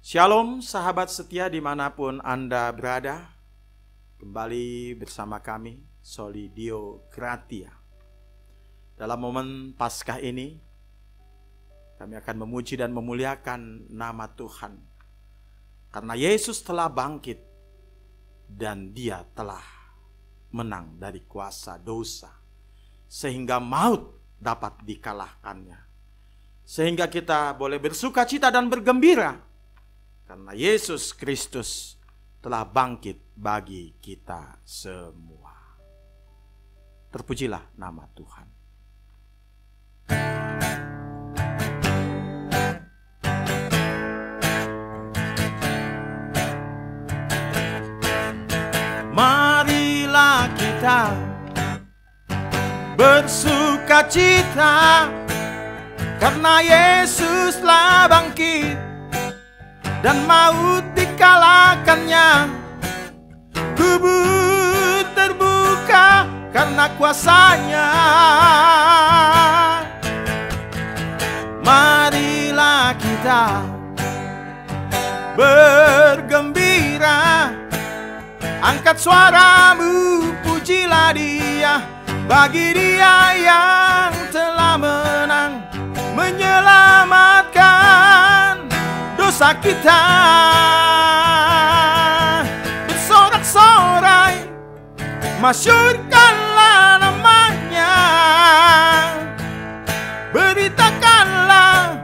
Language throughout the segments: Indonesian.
Shalom sahabat setia dimanapun Anda berada. Kembali bersama kami Solidio Gratia. Dalam momen Paskah ini kami akan memuji dan memuliakan nama Tuhan, karena Yesus telah bangkit dan Dia telah menang dari kuasa dosa, sehingga maut dapat dikalahkannya. Sehingga kita boleh bersuka cita dan bergembira karena Yesus Kristus telah bangkit bagi kita semua. Terpujilah nama Tuhan. Marilah kita bersuka cita karena Yesus telah bangkit dan maut dikalahkannya. Kubur terbuka karena kuasa-Nya. Marilah kita bergembira, angkat suaramu, pujilah Dia, bagi Dia yang telah menang, menyelamatkan dosa kita. Bersorak-sorai, masyurkanlah nama-Nya, beritakanlah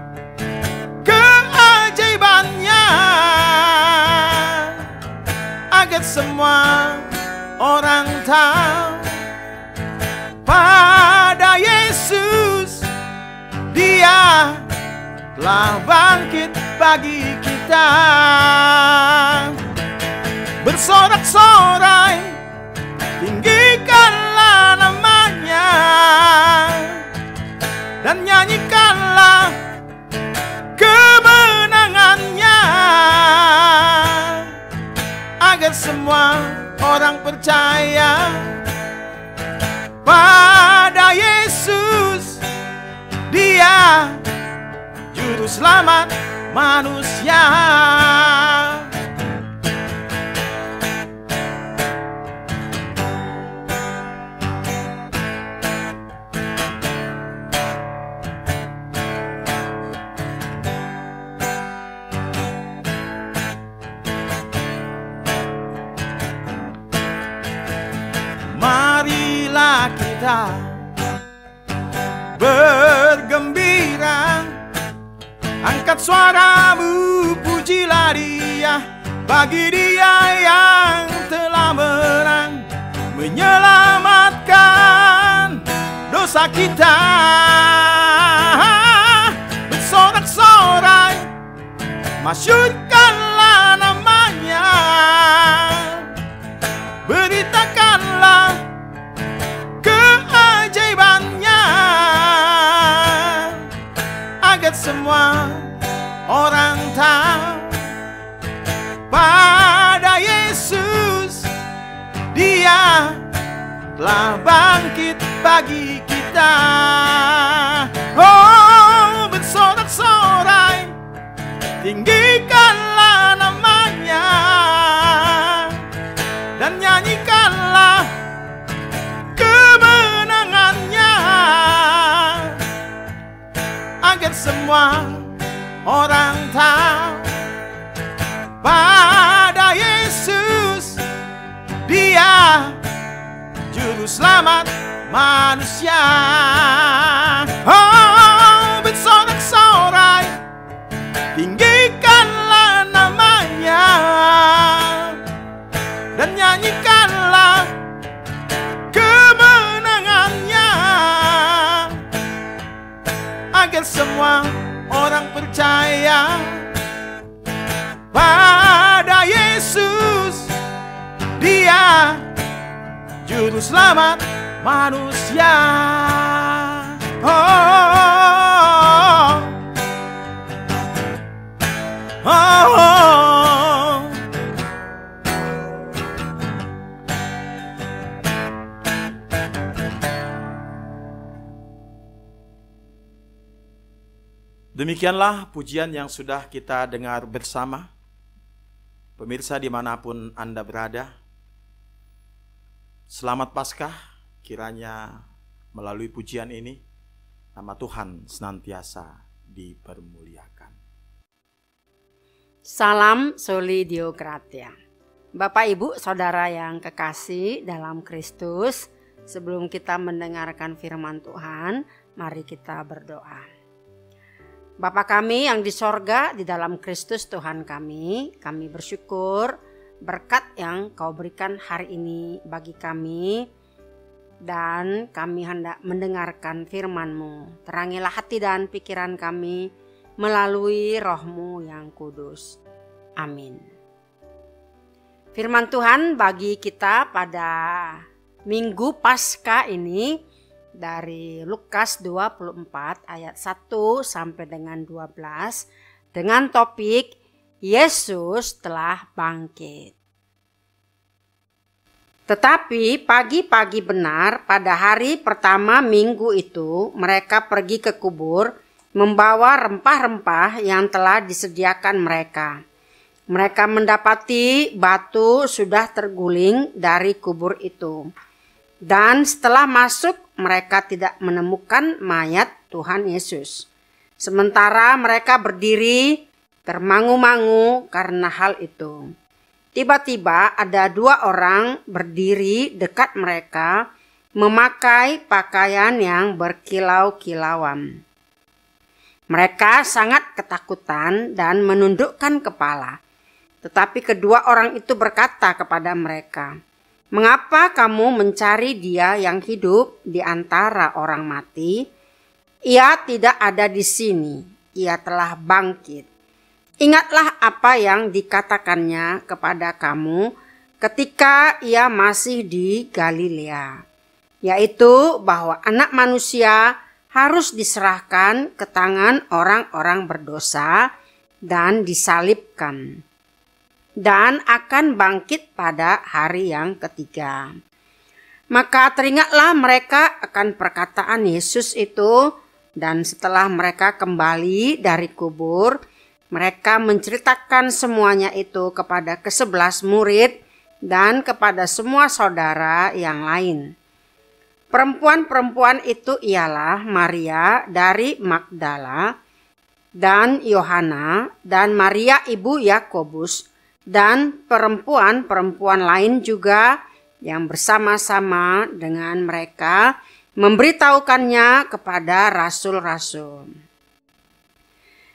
keajaiban-Nya, agar semua orang tahu pada Yesus, Dia telah bangkit bagi kita. Bersorak-sorai, tinggikanlah nama-Nya, dan nyanyikanlah kemenangan-Nya, agar semua orang percaya pada Yesus, Dia Juru Selamat manusia. Marilah kita bergembira, angkat suaramu, pujilah Dia, bagi Dia yang telah menang, menyelamatkan dosa kita. Bersorak-sorai, masyurkanlah nama-Nya, beritakanlah keajaiban-Nya, agar semua orang tahu pada Yesus, Dia telah bangkit bagi kita. Oh, bersorak-sorai, tinggikanlah nama-Nya, dan nyanyikanlah kemenangan-Nya, agar semua orang tahu pada Yesus, Dia Juru Selamat manusia. Oh, bersorak-sorai, tinggikanlah nama-Nya, dan nyanyikanlah kemenangan-Nya, agar semua orang percaya pada Yesus, Dia Juru Selamat manusia. Oh, oh, oh. Demikianlah pujian yang sudah kita dengar bersama. Pemirsa dimanapun Anda berada, selamat Paskah. Kiranya melalui pujian ini, nama Tuhan senantiasa dipermuliakan. Salam Soli Deo Gratia. Bapak Ibu Saudara yang kekasih dalam Kristus, sebelum kita mendengarkan firman Tuhan, mari kita berdoa. Bapa kami yang di sorga, di dalam Kristus Tuhan kami bersyukur berkat yang Kau berikan hari ini bagi kami, dan kami hendak mendengarkan firman-Mu. Terangilah hati dan pikiran kami melalui Roh-Mu yang kudus. Amin. Firman Tuhan bagi kita pada Minggu Paskah ini dari Lukas 24 ayat 1 sampai dengan 12 dengan topik Yesus telah bangkit. Tetapi pagi-pagi benar pada hari pertama minggu itu mereka pergi ke kubur membawa rempah-rempah yang telah disediakan mereka. Mereka mendapati batu sudah terguling dari kubur itu. Dan setelah masuk, mereka tidak menemukan mayat Tuhan Yesus. Sementara mereka berdiri termangu-mangu karena hal itu. Tiba-tiba ada 2 orang berdiri dekat mereka, memakai pakaian yang berkilau-kilauan. Mereka sangat ketakutan dan menundukkan kepala. Tetapi kedua orang itu berkata kepada mereka, "Mengapa kamu mencari Dia yang hidup di antara orang mati? Ia tidak ada di sini, Ia telah bangkit. Ingatlah apa yang dikatakannya kepada kamu ketika Ia masih di Galilea, yaitu bahwa Anak Manusia harus diserahkan ke tangan orang-orang berdosa dan disalibkan, dan akan bangkit pada hari yang ketiga." Maka teringatlah mereka akan perkataan Yesus itu, dan setelah mereka kembali dari kubur, mereka menceritakan semuanya itu kepada ke-11 murid dan kepada semua saudara yang lain. Perempuan-perempuan itu ialah Maria dari Magdala dan Yohana dan Maria ibu Yakobus, dan perempuan-perempuan lain juga yang bersama-sama dengan mereka memberitahukannya kepada rasul-rasul.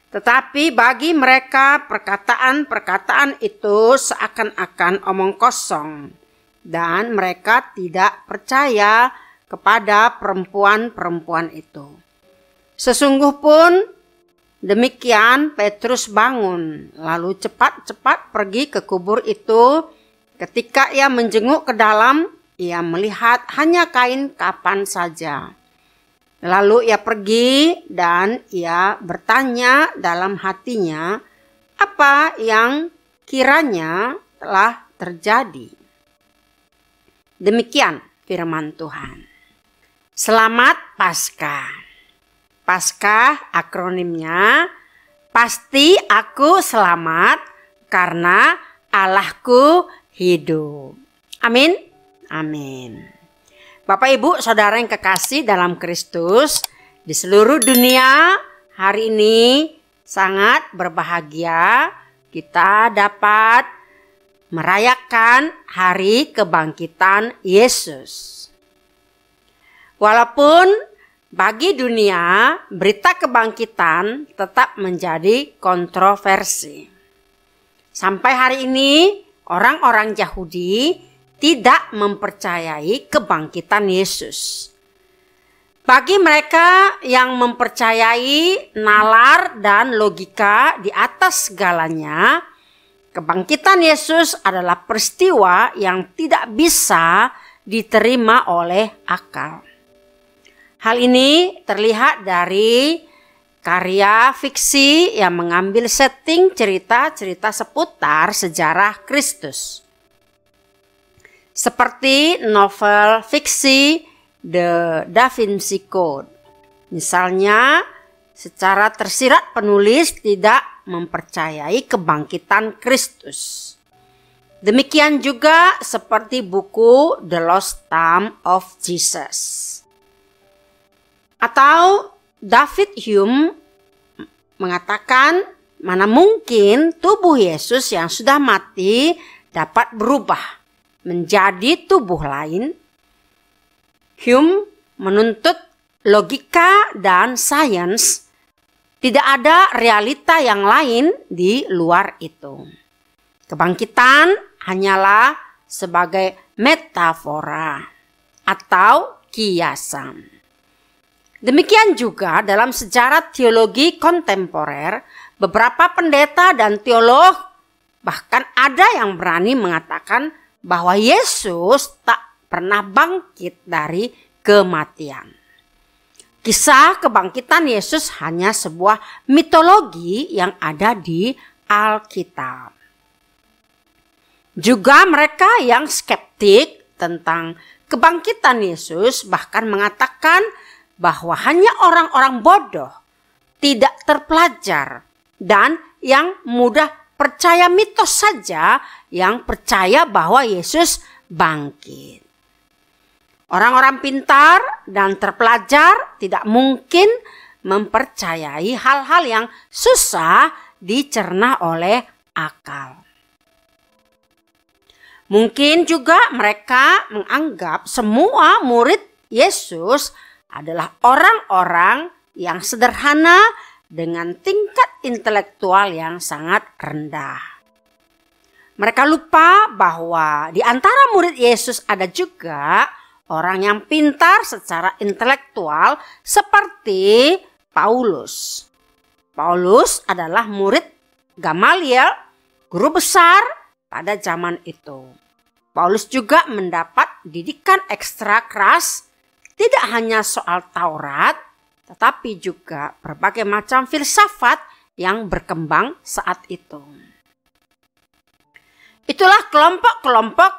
Tetapi bagi mereka perkataan-perkataan itu seakan-akan omong kosong, dan mereka tidak percaya kepada perempuan-perempuan itu. Sesungguh pun demikian Petrus bangun, lalu cepat-cepat pergi ke kubur itu. Ketika ia menjenguk ke dalam, ia melihat hanya kain kapan saja. Lalu ia pergi dan ia bertanya dalam hatinya apa yang kiranya telah terjadi. Demikian firman Tuhan. Selamat Paskah. Paskah akronimnya pasti aku selamat karena Allahku hidup. Amin. Amin. Bapak Ibu Saudara yang kekasih dalam Kristus, di seluruh dunia hari ini sangat berbahagia kita dapat merayakan hari kebangkitan Yesus. Walaupun bagi dunia berita kebangkitan tetap menjadi kontroversi. Sampai hari ini orang-orang Yahudi tidak mempercayai kebangkitan Yesus. Bagi mereka yang mempercayai nalar dan logika di atas segalanya, kebangkitan Yesus adalah peristiwa yang tidak bisa diterima oleh akal. Hal ini terlihat dari karya fiksi yang mengambil setting cerita-cerita seputar sejarah Kristus. Seperti novel fiksi The Da Vinci Code. Misalnya, secara tersirat penulis tidak mempercayai kebangkitan Kristus. Demikian juga seperti buku The Lost Tomb of Jesus. Atau David Hume mengatakan, mana mungkin tubuh Yesus yang sudah mati dapat berubah menjadi tubuh lain. Hume menuntut logika dan sains. Tidak ada realita yang lain di luar itu. Kebangkitan hanyalah sebagai metafora atau kiasan. Demikian juga dalam sejarah teologi kontemporer, beberapa pendeta dan teolog bahkan ada yang berani mengatakan bahwa Yesus tak pernah bangkit dari kematian. Kisah kebangkitan Yesus hanya sebuah mitologi yang ada di Alkitab. Juga mereka yang skeptik tentang kebangkitan Yesus bahkan mengatakan bahwa hanya orang-orang bodoh, tidak terpelajar, dan yang mudah percaya mitos saja yang percaya bahwa Yesus bangkit. Orang-orang pintar dan terpelajar tidak mungkin mempercayai hal-hal yang susah dicerna oleh akal. Mungkin juga mereka menganggap semua murid Yesus adalah orang-orang yang sederhana dengan tingkat intelektual yang sangat rendah. Mereka lupa bahwa di antara murid Yesus ada juga orang yang pintar secara intelektual seperti Paulus. Paulus adalah murid Gamaliel, guru besar pada zaman itu. Paulus juga mendapat didikan ekstra keras, tidak hanya soal Taurat, tetapi juga berbagai macam filsafat yang berkembang saat itu. Itulah kelompok-kelompok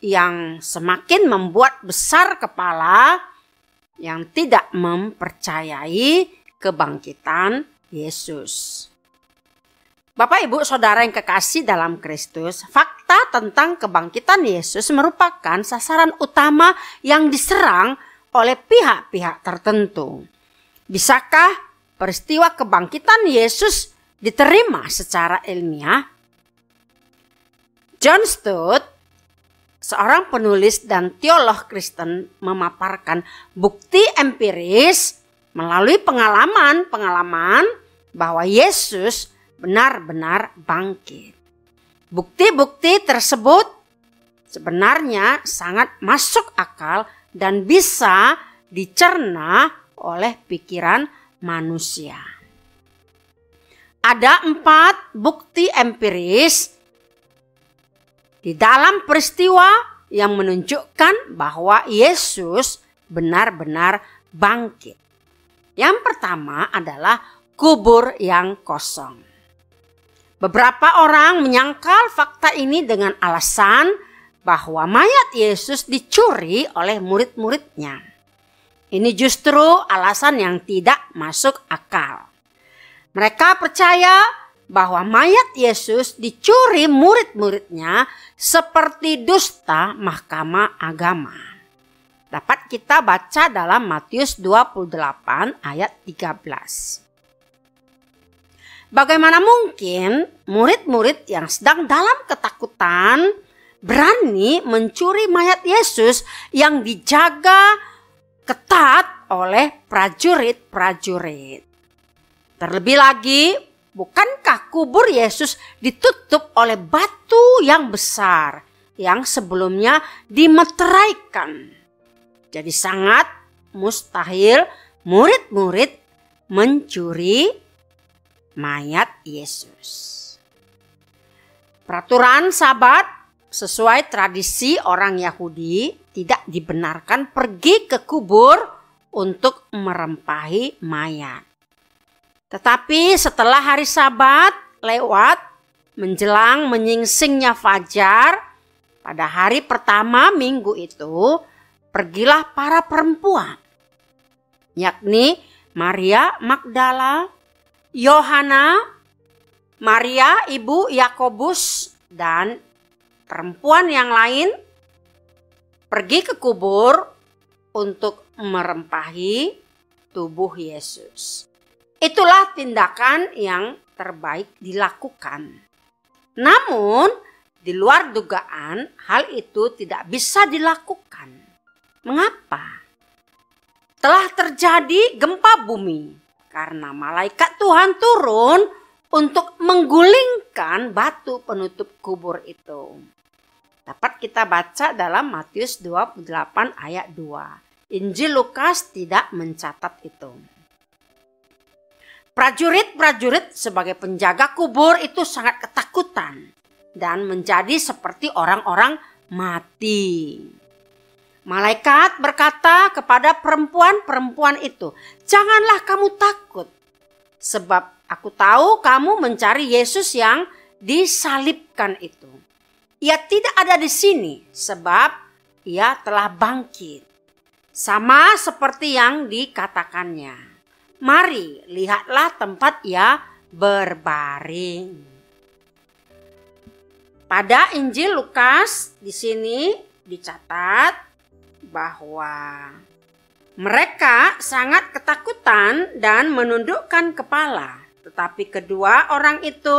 yang semakin membuat besar kepala yang tidak mempercayai kebangkitan Yesus. Bapak, Ibu, Saudara yang kekasih dalam Kristus, fakta tentang kebangkitan Yesus merupakan sasaran utama yang diserang oleh pihak-pihak tertentu. Bisakah peristiwa kebangkitan Yesus diterima secara ilmiah? John Stott, seorang penulis dan teolog Kristen, memaparkan bukti empiris melalui pengalaman bahwa Yesus benar-benar bangkit. Bukti-bukti tersebut sebenarnya sangat masuk akal dan bisa dicerna oleh pikiran manusia. Ada 4 bukti empiris di dalam peristiwa yang menunjukkan bahwa Yesus benar-benar bangkit. Yang pertama adalah kubur yang kosong. Beberapa orang menyangkal fakta ini dengan alasan bahwa mayat Yesus dicuri oleh murid-muridnya. Ini justru alasan yang tidak masuk akal. Mereka percaya bahwa mayat Yesus dicuri murid-muridnya seperti dusta mahkamah agama. Dapat kita baca dalam Matius 28 ayat 13. Bagaimana mungkin murid-murid yang sedang dalam ketakutan berani mencuri mayat Yesus yang dijaga ketat oleh prajurit-prajurit? Terlebih lagi, bukankah kubur Yesus ditutup oleh batu yang besar yang sebelumnya dimeteraikan? Jadi sangat mustahil murid-murid mencuri mayat Yesus. Peraturan Sabat sesuai tradisi orang Yahudi tidak dibenarkan pergi ke kubur untuk merempahi mayat. Tetapi setelah hari Sabat lewat menjelang menyingsingnya fajar, pada hari pertama minggu itu pergilah para perempuan, yakni Maria Magdala, Yohana, Maria ibu Yakobus, dan perempuan yang lain pergi ke kubur untuk merempahi tubuh Yesus. Itulah tindakan yang terbaik dilakukan. Namun, di luar dugaan, hal itu tidak bisa dilakukan. Mengapa? Telah terjadi gempa bumi karena malaikat Tuhan turun untuk menggulingkan batu penutup kubur itu. Dapat kita baca dalam Matius 28 ayat 2. Injil Lukas tidak mencatat itu. Prajurit-prajurit sebagai penjaga kubur itu sangat ketakutan dan menjadi seperti orang-orang mati. Malaikat berkata kepada perempuan-perempuan itu, "Janganlah kamu takut, sebab aku tahu kamu mencari Yesus yang disalibkan itu. Ia tidak ada di sini, sebab ia telah bangkit, sama seperti yang dikatakannya. Mari, lihatlah tempat ia berbaring." Pada Injil Lukas di sini dicatat bahwa mereka sangat ketakutan dan menundukkan kepala. Tetapi kedua orang itu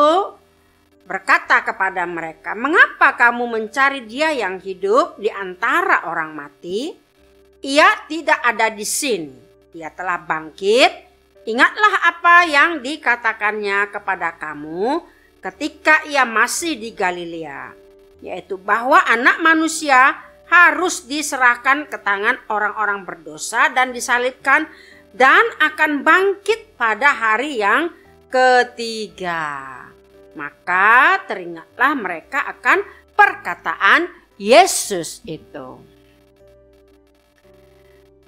berkata kepada mereka, "Mengapa kamu mencari Dia yang hidup di antara orang mati? Ia tidak ada di sini. Ia telah bangkit. Ingatlah apa yang dikatakannya kepada kamu ketika ia masih di Galilea, yaitu bahwa Anak Manusia harus diserahkan ke tangan orang-orang berdosa dan disalibkan dan akan bangkit pada hari yang ketiga." Maka teringatlah mereka akan perkataan Yesus itu.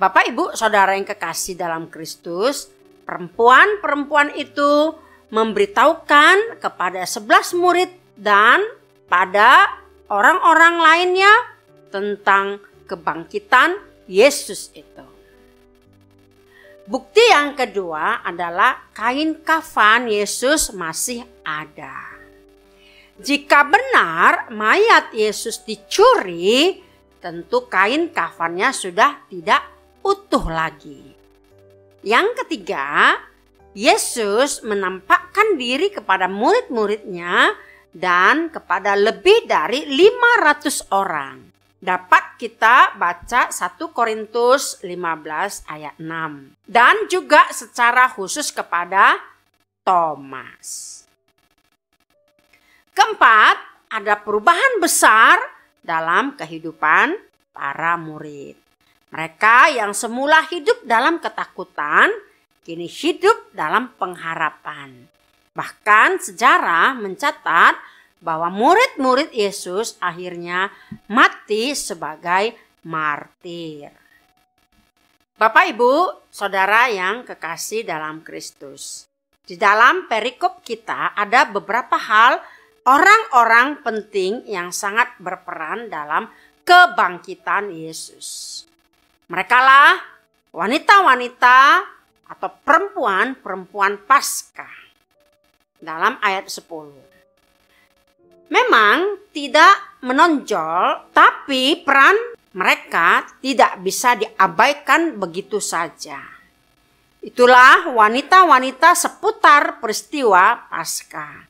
Bapak, Ibu, Saudara yang kekasih dalam Kristus, perempuan-perempuan itu memberitahukan kepada 11 murid dan pada orang-orang lainnya tentang kebangkitan Yesus itu. Bukti yang kedua adalah kain kafan Yesus masih ada. Jika benar mayat Yesus dicuri, tentu kain kafannya sudah tidak utuh lagi. Yang ketiga, Yesus menampakkan diri kepada murid-muridnya dan kepada lebih dari 500 orang. Dapat kita baca 1 Korintus 15 ayat 6. Dan juga secara khusus kepada Thomas. Keempat, ada perubahan besar dalam kehidupan para murid. Mereka yang semula hidup dalam ketakutan, kini hidup dalam pengharapan. Bahkan sejarah mencatat bahwa murid-murid Yesus akhirnya mati sebagai martir. Bapak, Ibu, Saudara yang kekasih dalam Kristus. Di dalam perikop kita ada beberapa hal orang-orang penting yang sangat berperan dalam kebangkitan Yesus. Merekalah wanita-wanita atau perempuan-perempuan Paskah. Dalam ayat 10. Memang tidak menonjol, tapi peran mereka tidak bisa diabaikan begitu saja. Itulah wanita-wanita seputar peristiwa Paskah.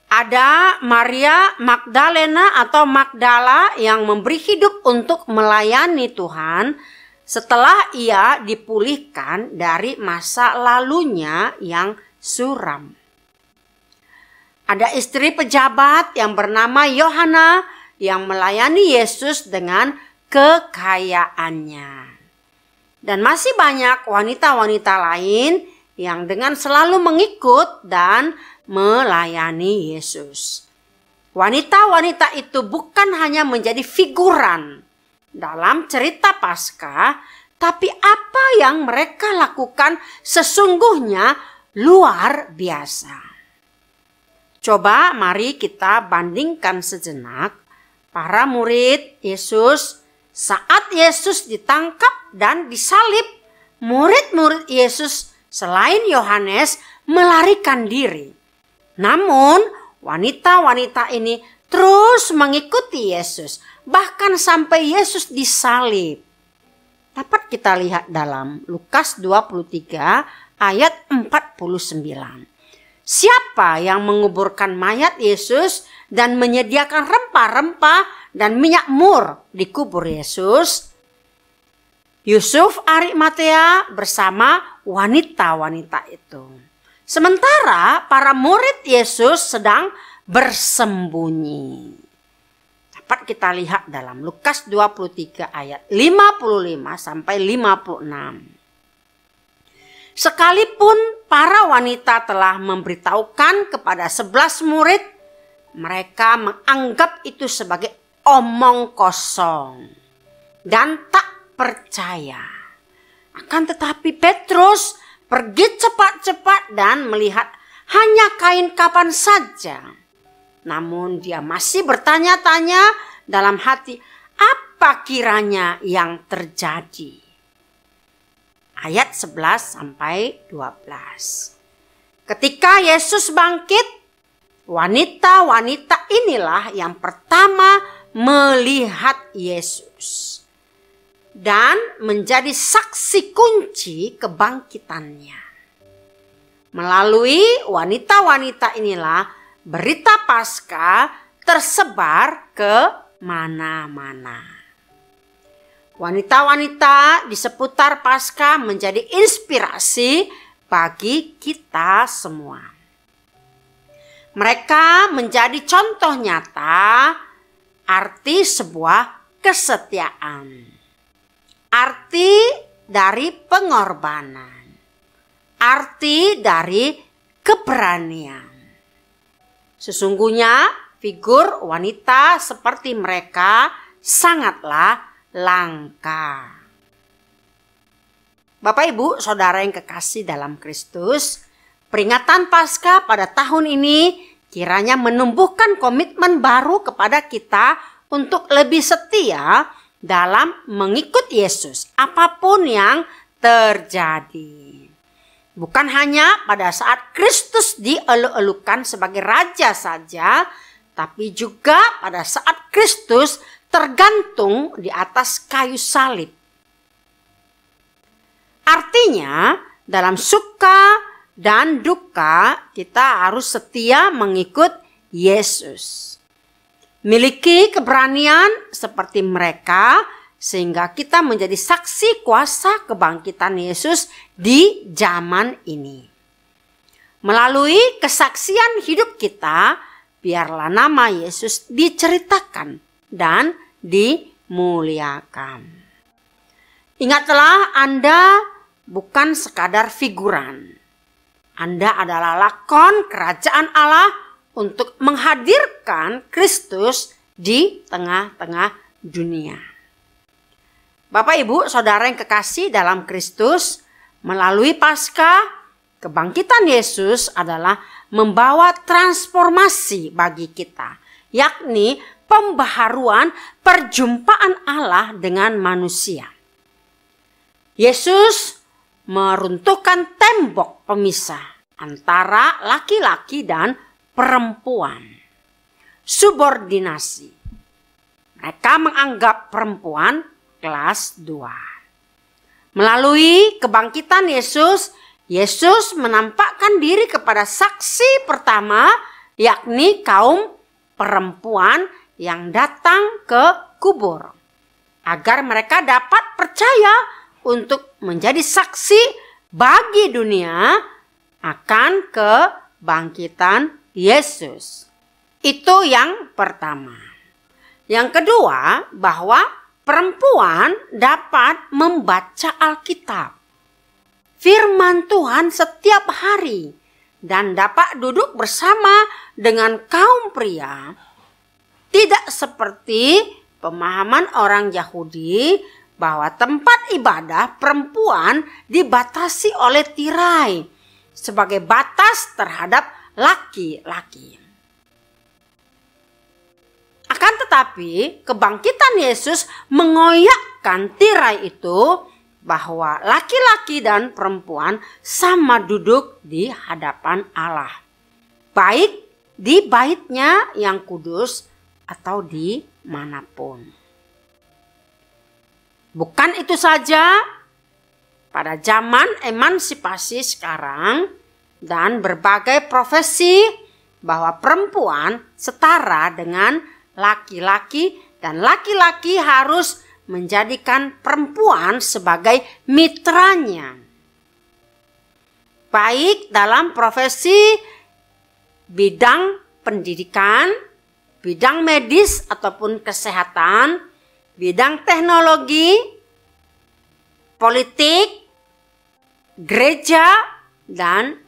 Ada Maria Magdalena atau Magdala yang memberi hidup untuk melayani Tuhan setelah ia dipulihkan dari masa lalunya yang suram. Ada istri pejabat yang bernama Yohana yang melayani Yesus dengan kekayaannya. Dan masih banyak wanita-wanita lain yang dengan selalu mengikut dan melayani Yesus. Wanita-wanita itu bukan hanya menjadi figuran dalam cerita Paskah, tapi apa yang mereka lakukan sesungguhnya luar biasa. Coba mari kita bandingkan sejenak para murid Yesus saat Yesus ditangkap dan disalib. Murid-murid Yesus selain Yohanes melarikan diri. Namun wanita-wanita ini terus mengikuti Yesus, bahkan sampai Yesus disalib. Dapat kita lihat dalam Lukas 23 ayat 49. Siapa yang menguburkan mayat Yesus dan menyediakan rempah-rempah dan minyak mur di kubur Yesus? Yusuf Arimatea bersama wanita-wanita itu. Sementara para murid Yesus sedang bersembunyi. Dapat kita lihat dalam Lukas 23 ayat 55 sampai 56. Sekalipun para wanita telah memberitahukan kepada 11 murid, mereka menganggap itu sebagai omong kosong dan tak percaya. Akan tetapi Petrus pergi cepat-cepat dan melihat hanya kain kafan saja. Namun dia masih bertanya-tanya dalam hati, apa kiranya yang terjadi? Ayat 11 sampai 12. Ketika Yesus bangkit, wanita-wanita inilah yang pertama melihat Yesus dan menjadi saksi kunci kebangkitannya. Melalui wanita-wanita inilah berita Paskah tersebar ke mana-mana. Wanita-wanita di seputar Paskah menjadi inspirasi bagi kita semua. Mereka menjadi contoh nyata arti sebuah kesetiaan, arti dari pengorbanan, arti dari keberanian. Sesungguhnya figur wanita seperti mereka sangatlah langka. Bapak, Ibu, Saudara yang kekasih dalam Kristus, peringatan Paskah pada tahun ini kiranya menumbuhkan komitmen baru kepada kita untuk lebih setia dalam mengikut Yesus apapun yang terjadi. Bukan hanya pada saat Kristus dieluk-elukan sebagai raja saja, tapi juga pada saat Kristus tergantung di atas kayu salib. Artinya, dalam suka dan duka kita harus setia mengikut Yesus. Miliki keberanian seperti mereka sehingga kita menjadi saksi kuasa kebangkitan Yesus di zaman ini. Melalui kesaksian hidup kita, biarlah nama Yesus diceritakan dan dimuliakan. Ingatlah, Anda bukan sekadar figuran. Anda adalah lakon kerajaan Allah untuk menghadirkan Kristus di tengah-tengah dunia. Bapak, Ibu, Saudara yang kekasih dalam Kristus, melalui Paskah, kebangkitan Yesus adalah membawa transformasi bagi kita, yakni pembaharuan perjumpaan Allah dengan manusia. Yesus meruntuhkan tembok pemisah antara laki-laki dan perempuan. Subordinasi. Mereka menganggap perempuan kelas 2. Melalui kebangkitan Yesus, Yesus menampakkan diri kepada saksi pertama, yakni kaum perempuan yang datang ke kubur, agar mereka dapat percaya untuk menjadi saksi bagi dunia akan kebangkitan Yesus. Itu yang pertama. Yang kedua, bahwa perempuan dapat membaca Alkitab, firman Tuhan setiap hari, dan dapat duduk bersama dengan kaum pria. Tidak seperti pemahaman orang Yahudi bahwa tempat ibadah perempuan dibatasi oleh tirai sebagai batas terhadap laki-laki. Akan tetapi kebangkitan Yesus mengoyakkan tirai itu, bahwa laki-laki dan perempuan sama duduk di hadapan Allah, baik di baitnya yang kudus atau dimanapun. Bukan itu saja, pada zaman emansipasi sekarang dan berbagai profesi bahwa perempuan setara dengan laki-laki dan laki-laki harus menjadikan perempuan sebagai mitranya. Baik dalam profesi bidang pendidikan, bidang medis ataupun kesehatan, bidang teknologi, politik, gereja, dan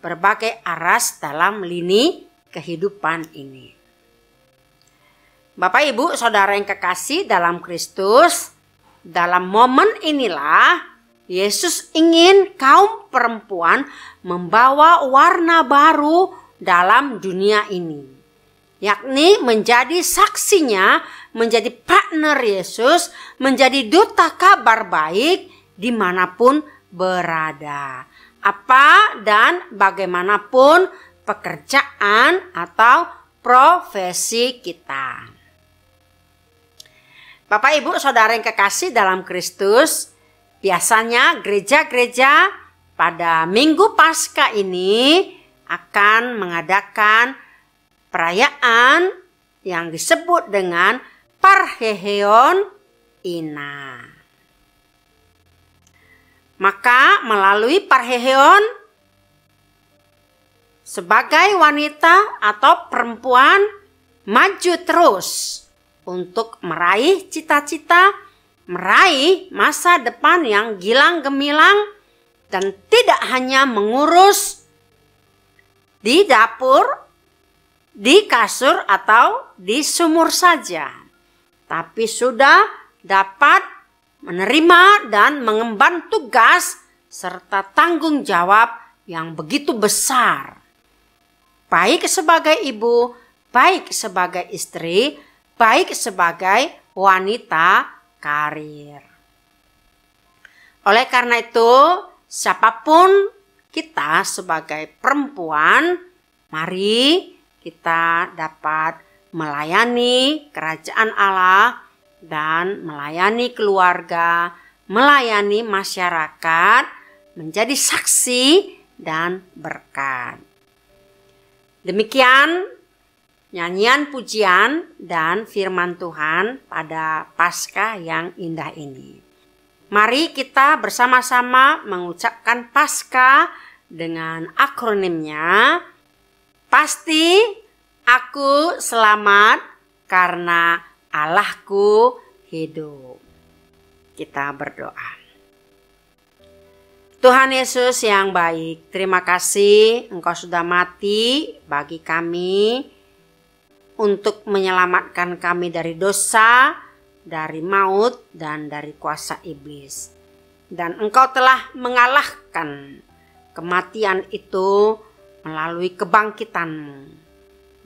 berbagai aras dalam lini kehidupan ini. Bapak, Ibu, Saudara yang kekasih dalam Kristus, dalam momen inilah Yesus ingin kaum perempuan membawa warna baru dalam dunia ini, yakni menjadi saksinya, menjadi partner Yesus, menjadi duta kabar baik dimanapun berada, apa dan bagaimanapun pekerjaan atau profesi kita. Bapak, Ibu, Saudara yang kekasih dalam Kristus, biasanya gereja-gereja pada Minggu Paskah ini akan mengadakan perayaan yang disebut dengan Parheheon Ina. Maka melalui Parheheon, sebagai wanita atau perempuan maju terus untuk meraih cita-cita, meraih masa depan yang gilang gemilang, dan tidak hanya mengurus di dapur, di kasur atau di sumur saja, tapi sudah dapat menerima dan mengemban tugas serta tanggung jawab yang begitu besar. Baik sebagai ibu, baik sebagai istri, baik sebagai wanita karir. Oleh karena itu, siapapun kita sebagai perempuan, mari kita dapat melayani kerajaan Allah dan melayani keluarga, melayani masyarakat, menjadi saksi dan berkat. Demikian nyanyian pujian dan firman Tuhan pada Paskah yang indah ini. Mari kita bersama-sama mengucapkan Paskah dengan akronimnya. Pasti aku selamat karena Allahku hidup. Kita berdoa. Tuhan Yesus yang baik, terima kasih Engkau sudah mati bagi kami untuk menyelamatkan kami dari dosa, dari maut, dan dari kuasa iblis. Dan Engkau telah mengalahkan kematian itu melalui kebangkitan-Mu,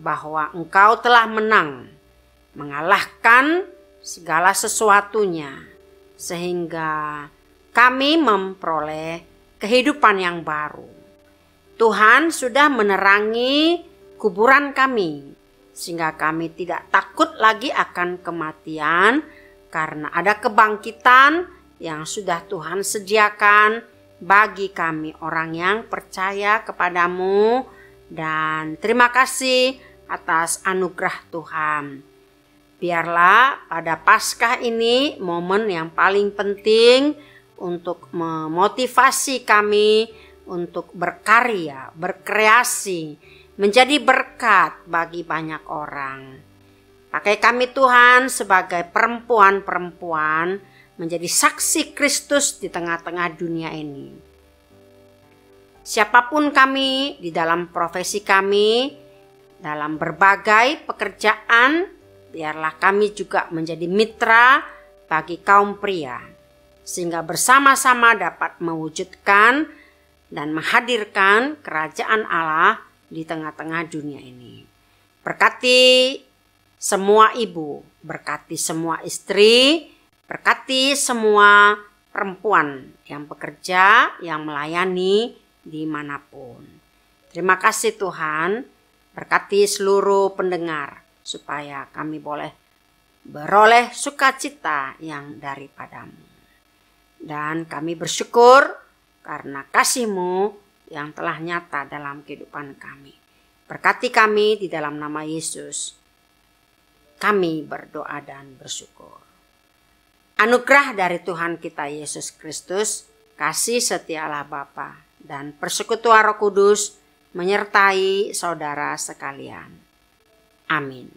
bahwa Engkau telah menang, mengalahkan segala sesuatunya, sehingga kami memperoleh kehidupan yang baru. Tuhan sudah menerangi kuburan kami, sehingga kami tidak takut lagi akan kematian, karena ada kebangkitan yang sudah Tuhan sediakan bagi kami orang yang percaya kepadamu. Dan terima kasih atas anugerah Tuhan. Biarlah pada Paskah ini momen yang paling penting untuk memotivasi kami untuk berkarya, berkreasi, menjadi berkat bagi banyak orang. Pakai kami Tuhan sebagai perempuan-perempuan menjadi saksi Kristus di tengah-tengah dunia ini. Siapapun kami di dalam profesi kami, dalam berbagai pekerjaan, biarlah kami juga menjadi mitra bagi kaum pria, sehingga bersama-sama dapat mewujudkan dan menghadirkan kerajaan Allah di tengah-tengah dunia ini. Berkati semua ibu, berkati semua istri, berkati semua perempuan yang bekerja, yang melayani dimanapun. Terima kasih Tuhan, berkati seluruh pendengar, supaya kami boleh beroleh sukacita yang daripadamu. Dan kami bersyukur karena kasih-Mu yang telah nyata dalam kehidupan kami. Berkati kami di dalam nama Yesus. Kami berdoa dan bersyukur. Anugerah dari Tuhan kita Yesus Kristus, kasih setia Allah Bapa, dan persekutuan Roh Kudus menyertai saudara sekalian. Amin.